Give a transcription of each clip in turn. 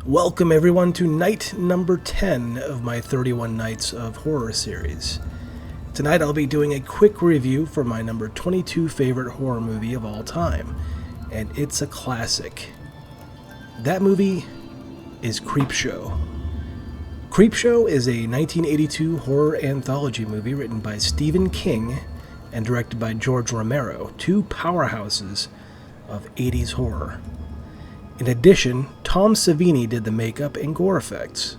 Welcome everyone to night number 10 of my 31 Nights of Horror series. Tonight I'll be doing a quick review for my number 22 favorite horror movie of all time, and it's a classic. That movie is CREEPSHOW. CREEPSHOW is a 1982 horror anthology movie written by Stephen King and directed by George Romero, two powerhouses of 80s horror. In addition, Tom Savini did the makeup and gore effects.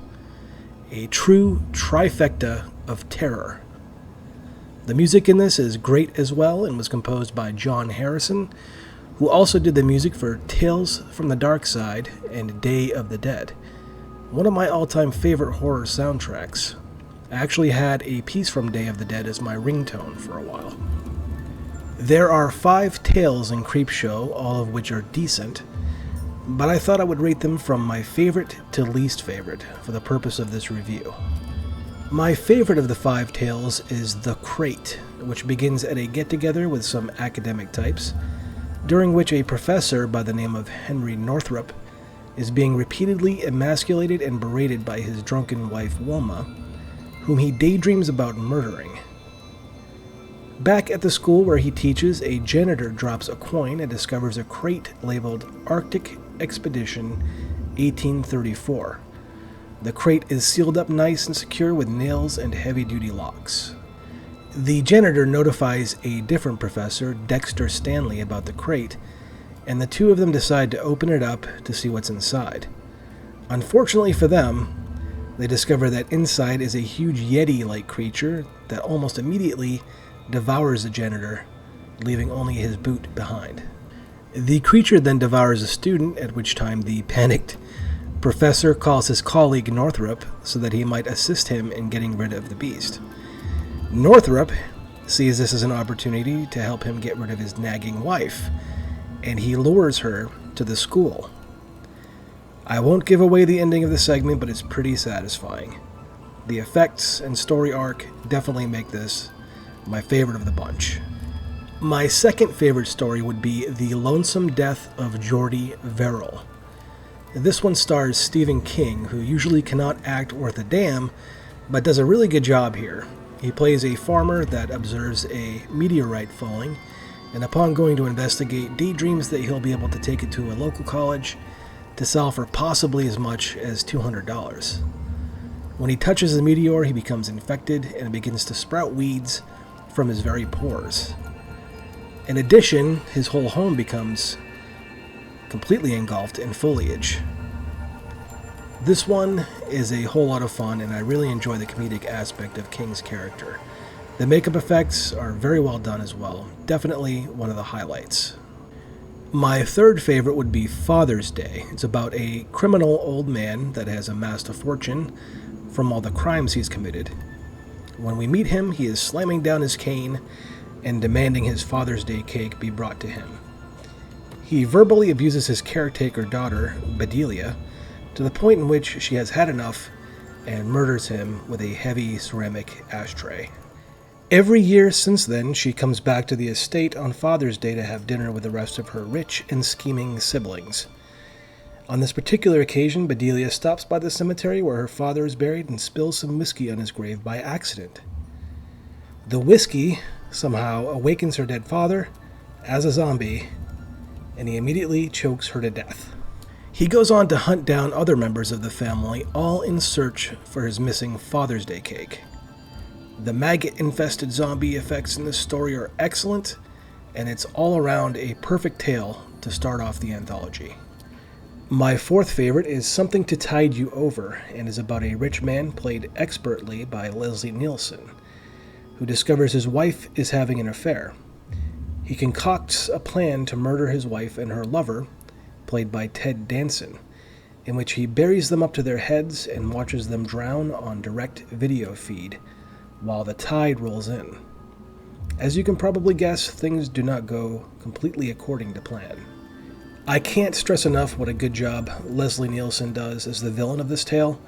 A true trifecta of terror. The music in this is great as well and was composed by John Harrison, who also did the music for Tales from the Dark Side and Day of the Dead, one of my all-time favorite horror soundtracks. I actually had a piece from Day of the Dead as my ringtone for a while. There are 5 tales in CREEPSHOW, all of which are decent, but I thought I would rate them from my favorite to least favorite for the purpose of this review. My favorite of the 5 tales is The Crate, which begins at a get-together with some academic types, during which a professor by the name of Henry Northrop is being repeatedly emasculated and berated by his drunken wife Wilma, whom he daydreams about murdering. Back at the school where he teaches, a janitor drops a coin and discovers a crate labeled Arctic Expedition 1834. The crate is sealed up nice and secure with nails and heavy-duty locks. The janitor notifies a different professor, Dexter Stanley, about the crate, and the two of them decide to open it up to see what's inside. Unfortunately for them, they discover that inside is a huge Yeti-like creature that almost immediately devours the janitor, leaving only his boot behind. The creature then devours a student, at which time the panicked professor calls his colleague Northrop so that he might assist him in getting rid of the beast. Northrop sees this as an opportunity to help him get rid of his nagging wife, and he lures her to the school. I won't give away the ending of the segment, but it's pretty satisfying. The effects and story arc definitely make this my favorite of the bunch. My second favorite story would be The Lonesome Death of Jordy Verrill. This one stars Stephen King, who usually cannot act worth a damn, but does a really good job here. He plays a farmer that observes a meteorite falling, and upon going to investigate, daydreams that he'll be able to take it to a local college to sell for possibly as much as $200. When he touches the meteor, he becomes infected and begins to sprout weeds from his very pores. In addition, his whole home becomes completely engulfed in foliage. This one is a whole lot of fun, and I really enjoy the comedic aspect of King's character. The makeup effects are very well done as well. Definitely one of the highlights. My third favorite would be Father's Day. It's about a criminal old man that has amassed a fortune from all the crimes he's committed. When we meet him, he is slamming down his cane and demanding his Father's Day cake be brought to him. He verbally abuses his caretaker daughter, Bedelia, to the point in which she has had enough and murders him with a heavy ceramic ashtray. Every year since then, she comes back to the estate on Father's Day to have dinner with the rest of her rich and scheming siblings. On this particular occasion, Bedelia stops by the cemetery where her father is buried and spills some whiskey on his grave by accident. The whiskey somehow awakens her dead father as a zombie, and he immediately chokes her to death. He goes on to hunt down other members of the family, all in search for his missing Father's Day cake. The maggot-infested zombie effects in this story are excellent, and it's all around a perfect tale to start off the anthology. My fourth favorite is Something to Tide You Over, and is about a rich man played expertly by Leslie Nielsen, who discovers his wife is having an affair. He concocts a plan to murder his wife and her lover, played by Ted Danson, in which he buries them up to their heads and watches them drown on direct video feed while the tide rolls in. As you can probably guess, things do not go completely according to plan. I can't stress enough what a good job Leslie Nielsen does as the villain of this tale,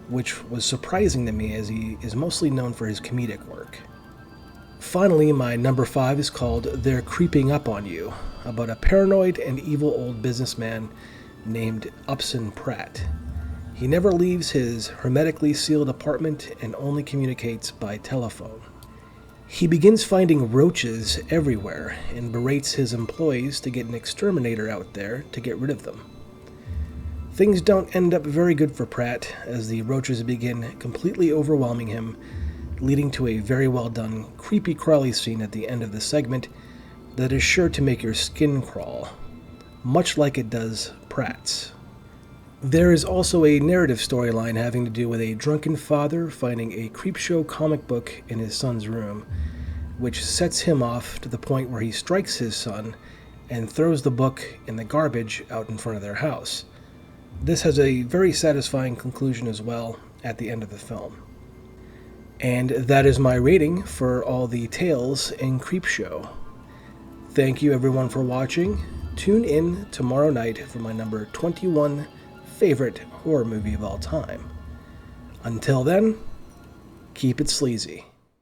which was surprising to me as he is mostly known for his comedic work. Finally, my number 5 is called They're Creeping Up on You, about a paranoid and evil old businessman named Upson Pratt. He never leaves his hermetically sealed apartment and only communicates by telephone. He begins finding roaches everywhere and berates his employees to get an exterminator out there to get rid of them. Things don't end up very good for Pratt as the roaches begin completely overwhelming him, leading to a very well done creepy crawly scene at the end of the segment that is sure to make your skin crawl, much like it does Pratt's. There is also a narrative storyline having to do with a drunken father finding a CREEPSHOW comic book in his son's room, which sets him off to the point where he strikes his son and throws the book in the garbage out in front of their house. This has a very satisfying conclusion as well at the end of the film. And that is my rating for all the tales in CREEPSHOW. Thank you everyone for watching. Tune in tomorrow night for my number 21 favorite horror movie of all time. Until then, keep it sleazy.